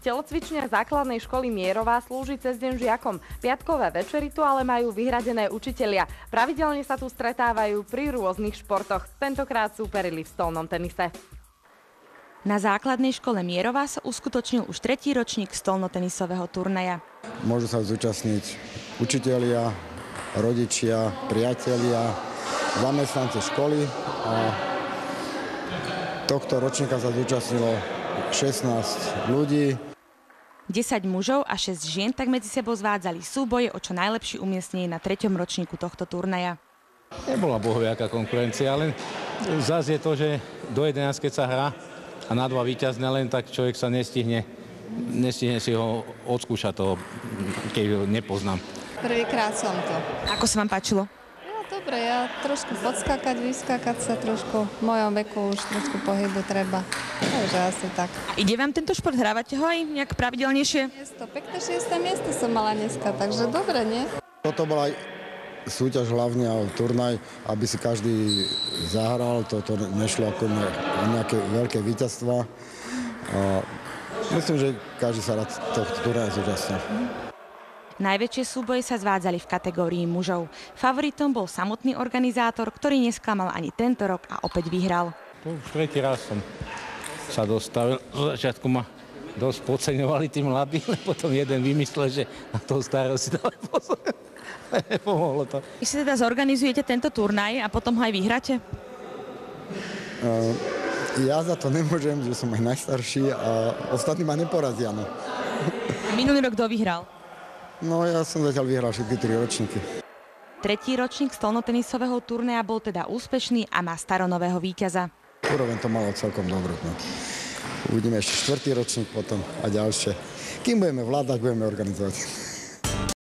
Telocvičňa základnej školy Mierová slúži cez deň žiakom. Piatkové večery tu ale majú vyhradené učitelia. Pravidelne sa tu stretávajú pri rôznych športoch. Tentokrát súperili v stolnom tenise. Na základnej škole Mierová sa uskutočnil už 3. ročník stolnotenisového turnaja. Môžu sa zúčastniť učitelia, rodičia, priatelia, zamestnanci školy a tohto ročníka sa zúčastnilo 16 ľudí. 10 mužov a 6 žien tak medzi sebou zvádzali súboje o čo najlepšie umiestnenie na 3. ročníku tohto turnaja. Nebola bohoviaká konkurencia, ale zase je to, že do 11, keď sa hrá a na 2 víťazne, len tak človek sa nestihne si ho odskúšať toho, keď ho nepoznám. Prvýkrát som to. Ako sa vám páčilo? Dobre, ja trošku podskákať, vyskákať sa trošku. V mojom veku už trošku pohybu treba. Takže asi tak. Ide vám tento šport? Hrávate ho aj nejak pravidelnejšie? Pekné 6. miesto som mala dneska, takže dobre, nie? Toto bola súťaž hlavne a turnaj, aby si každý zahral. Toto nešlo ako nejaké veľké víťazstva. Myslím, že každý sa rád tohto turnaja zúčastnil. Najväčšie súboje sa zvádzali v kategórii mužov. Favoritom bol samotný organizátor, ktorý nesklamal ani tento rok a opäť vyhral. Už 3. raz som sa dostavil. V začiatku ma dosť podceňovali tí mladí, potom jeden vymyslel, že na toho starého si dále pozor. Nepomohlo to. Vy si teda zorganizujete tento turnaj a potom ho aj vyhráte? Ja za to nemôžem, že som aj najstarší a ostatní ma neporazia. No. Minulý rok kto vyhral? No ja som zatiaľ vyhral všetky 3 ročníky. 3. ročník stolnotenisového turnaja bol teda úspešný a má staronového víťaza. Úroveň to malo celkom dobrú. No. Uvidíme ešte 4. ročník potom a ďalšie. Kým budeme vládať, budeme organizovať.